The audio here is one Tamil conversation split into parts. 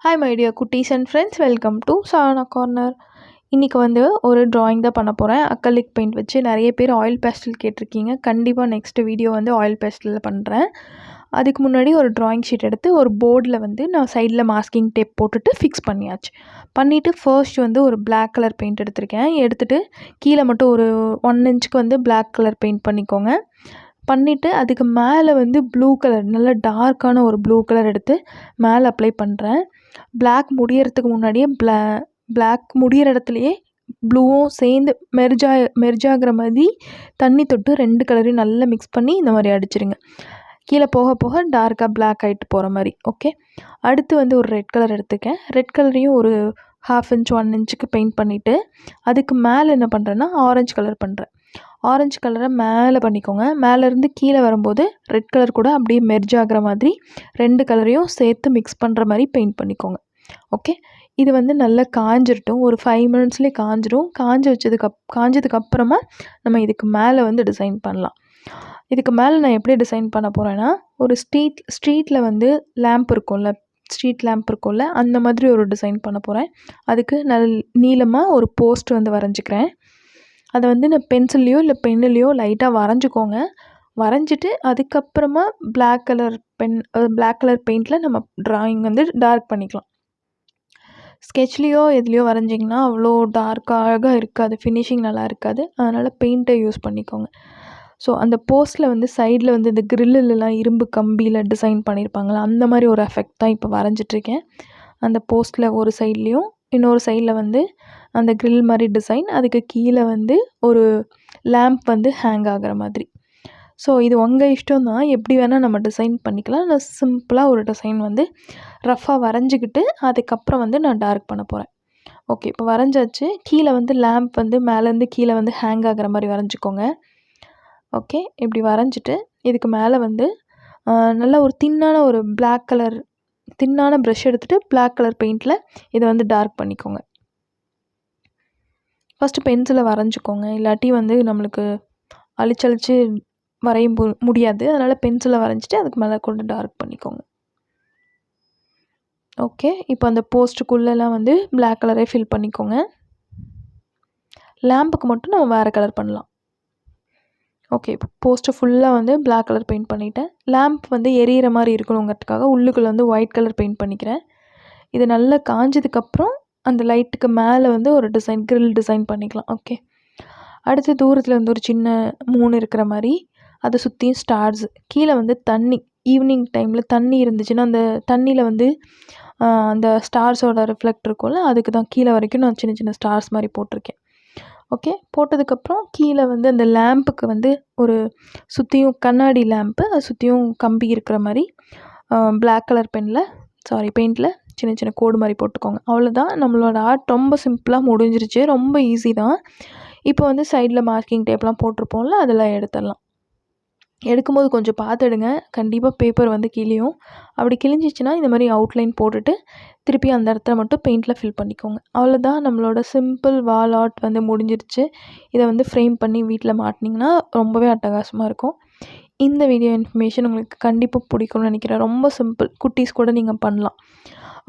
Hi my dear குட்டீஸ் and friends, welcome to Sana corner. இன்றைக்கி வந்து ஒரு ட்ராயிங் தான் பண்ண போகிறேன். அக்ரிலிக் பெயிண்ட் வச்சு. நிறைய பேர் ஆயில் பேஸ்டல் கேட்டிருக்கீங்க. கண்டிப்பாக நெக்ஸ்ட் வீடியோ வந்து ஆயில் பேஸ்டலில் பண்ணுறேன். அதுக்கு முன்னாடி ஒரு ட்ராயிங் ஷீட் எடுத்து ஒரு போர்டில் வந்து நான் சைடில் மாஸ்கிங் டேப் போட்டுட்டு ஃபிக்ஸ் பண்ணியாச்சு. பண்ணிவிட்டு ஃபர்ஸ்ட் வந்து ஒரு பிளாக் கலர் பெயிண்ட் எடுத்திருக்கேன். எடுத்துகிட்டு கீழே மட்டும் ஒரு 1 இன்ச்சுக்கு வந்து பிளாக் கலர் பெயிண்ட் பண்ணிக்கோங்க. பண்ணிவிட்டு அதுக்கு மேலே வந்து ப்ளூ கலர், நல்ல டார்க்கான ஒரு ப்ளூ கலர் எடுத்து மேலே அப்ளை பண்ணுறேன். பிளாக் முடியறதுக்கு முன்னாடியே பிளாக் முடிகிற இடத்துலையே ப்ளூவும் சேர்ந்து மெர்ஜ் ஆகிற மாதிரி தண்ணி தொட்டு 2 கலரையும் நல்லா மிக்ஸ் பண்ணி இந்த மாதிரி அடிச்சிருங்க. கீழே போக போக டார்க்காக பிளாக் ஆகிட்டு போகிற மாதிரி. ஓகே, அடுத்து வந்து ஒரு ரெட் கலர் எடுத்துக்கேன். ரெட் கலரையும் ஒரு 1/2 இன்ச் 1 இன்ச்சுக்கு பெயிண்ட் பண்ணிவிட்டு அதுக்கு மேலே என்ன பண்ணுறேன்னா ஆரஞ்சு கலர் பண்ணுறேன். ஆரஞ்சு கலரை மேலே பண்ணிக்கோங்க. மேலேருந்து கீழே வரும்போது ரெட் கலர் கூட அப்படியே மெர்ஜ் ஆகிற மாதிரி 2 கலரையும் சேர்த்து மிக்ஸ் பண்ணுற மாதிரி பெயிண்ட் பண்ணிக்கோங்க. ஓகே, இது வந்து நல்லா காஞ்சிரட்டும். ஒரு 5 மினிட்ஸ்லேயே காஞ்சிரும். காஞ்சதுக்கப்புறமா நம்ம இதுக்கு மேலே வந்து டிசைன் பண்ணலாம். இதுக்கு மேலே நான் எப்படி டிசைன் பண்ண போகிறேன்னா, ஒரு ஸ்ட்ரீட்டில் வந்து ஸ்ட்ரீட் லேம்ப் இருக்கும்ல, அந்த மாதிரி ஒரு டிசைன் பண்ண போகிறேன். அதுக்கு நீளமாக ஒரு போஸ்ட் வந்து வரைஞ்சிக்கிறேன். அதை வந்து நான் பென்சில்லையோ இல்லை பென்னுலையோ லைட்டாக வரைஞ்சிக்கோங்க. வரைஞ்சிட்டு அதுக்கப்புறமா பிளாக் கலர் பெயிண்டில் நம்ம ட்ராயிங் வந்து டார்க் பண்ணிக்கலாம். ஸ்கெட்ச்லேயோ எதுலேயோ வரைஞ்சிங்கன்னா அவ்வளோ டார்க்காக இருக்காது, ஃபினிஷிங் நல்லா இருக்காது. அதனால் பெயிண்ட்டை யூஸ் பண்ணிக்கோங்க. ஸோ அந்த போஸ்ட்டில் வந்து சைடில் வந்து இந்த கிரில்லுலாம் இரும்பு கம்பியில் டிசைன் பண்ணியிருப்பாங்களா, அந்த மாதிரி ஒரு எஃபெக்ட் தான் இப்போ வரைஞ்சிட்ருக்கேன். அந்த போஸ்ட்டில் ஒரு சைட்லேயும் இன்னொரு சைடில் வந்து அந்த கிரில் மாதிரி டிசைன், அதுக்கு கீழே வந்து ஒரு லேம்ப் வந்து ஹேங் ஆகிற மாதிரி. ஸோ இது உங்கள் இஷ்டம் தான், எப்படி வேணால் நம்ம டிசைன் பண்ணிக்கலாம். நான் சிம்பிளாக ஒரு டிசைன் வந்து ரஃபாக வரைஞ்சிக்கிட்டு அதுக்கப்புறம் வந்து நான் டார்க் பண்ண போகிறேன். ஓகே, இப்போ வரைஞ்சாச்சு. கீழே வந்து லேம்ப் வந்து மேலேருந்து கீழே வந்து ஹேங் ஆகிற மாதிரி வரைஞ்சிக்கோங்க. ஓகே, இப்படி வரைஞ்சிட்டு இதுக்கு மேலே வந்து நல்ல ஒரு தின்னான ப்ரஷ் எடுத்துகிட்டு பிளாக் கலர் பெயிண்டில் இதை வந்து டார்க் பண்ணிக்கோங்க. ஃபஸ்ட்டு பென்சிலை வரைஞ்சிக்கோங்க, இல்லாட்டி வந்து நம்மளுக்கு அழிச்சழிச்சு வரைய முடியாது. அதனால் பென்சிலை வரைஞ்சிட்டு அதுக்கு மேலே கொண்டு டார்க் பண்ணிக்கோங்க. ஓகே, இப்போ அந்த போஸ்ட்டுக்குள்ளெல்லாம் வந்து பிளாக் கலரே ஃபில் பண்ணிக்கோங்க. லேம்புக்கு மட்டும் நம்ம வேறு கலர் பண்ணலாம். ஓகே, இப்போ போஸ்ட்டு ஃபுல்லாக வந்து பிளாக் கலர் பெயிண்ட் பண்ணிவிட்டேன். லேம்ப் வந்து எரியிற மாதிரி இருக்கணுங்கிறதுக்காக உள்ளுக்குள்ளே வந்து ஒயிட் கலர் பெயிண்ட் பண்ணிக்கிறேன். இது நல்லா காஞ்சதுக்கப்புறம் அந்த லைட்டுக்கு மேலே வந்து ஒரு கிரில் டிசைன் பண்ணிக்கலாம். ஓகே, அடுத்து தூரத்தில் வந்து ஒரு சின்ன மூணு இருக்கிற மாதிரி, அதை சுற்றியும் ஸ்டார்ஸு. கீழே வந்து தண்ணி, ஈவினிங் டைமில் தண்ணி இருந்துச்சுன்னா அந்த தண்ணியில் வந்து அந்த ஸ்டார்ஸோட ரிஃப்ளெக்ட் இருக்கும்ல, அதுக்கு தான் கீழே வரைக்கும் நான் சின்ன சின்ன ஸ்டார்ஸ் மாதிரி போட்டிருக்கேன். ஓகே, போட்டதுக்கப்புறம் கீழே வந்து அந்த லேம்புக்கு வந்து ஒரு சுற்றியும் கண்ணாடி லேம்ப்பு, அது சுற்றியும் கம்பி இருக்கிற மாதிரி பிளாக் கலர் பெயிண்டில் சின்ன சின்ன கோடு மாதிரி போட்டுக்கோங்க. அவ்வளோதான், நம்மளோட ஆர்ட் ரொம்ப சிம்பிளாக முடிஞ்சிருச்சு. ரொம்ப ஈஸி தான். இப்போ வந்து சைடில் மார்க்கிங் டேப்லாம் போட்டிருப்போம்ல, அதெல்லாம் எடுத்துடலாம். எடுக்கும்போது கொஞ்சம் பார்த்து எடுங்க. கண்டிப்பாக பேப்பர் வந்து கிழியும். அப்படி கிழிஞ்சிச்சின்னா இந்த மாதிரி அவுட்லைன் போட்டுட்டு திருப்பி அந்த இடத்துல மட்டும் பெயிண்டில் ஃபில் பண்ணிக்கோங்க. அவ்வளோதான், நம்மளோட சிம்பிள் வால் ஆர்ட் வந்து முடிஞ்சிருச்சு. இதை வந்து ஃப்ரேம் பண்ணி வீட்டில் மாட்டினீங்கன்னா ரொம்பவே அட்டகாசமாக இருக்கும். இந்த வீடியோ இன்ஃபர்மேஷன் உங்களுக்கு கண்டிப்பாக பிடிக்கும்னு நினைக்கிறேன். ரொம்ப சிம்பிள், குட்டீஸ் கூட நீங்கள் பண்ணலாம்.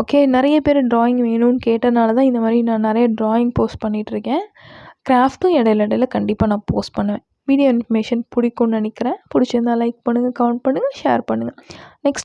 ஓகே, நிறைய பேர் ட்ராயிங் வேணும்னு கேட்டனால தான் இந்த மாதிரி நான் நிறைய ட்ராயிங் போஸ்ட் பண்ணிகிட்ருக்கேன். கிராஃப்ட்டும் இடையில கண்டிப்பாக நான் போஸ்ட் பண்ணுவேன். வீடியோ இன்ஃபர்மேஷன் பிடிக்கும்னு நினைக்கிறேன். பிடிச்சிருந்தால் லைக் பண்ணுங்கள், கமெண்ட் பண்ணுங்கள், ஷேர் பண்ணுங்கள். நெக்ஸ்ட்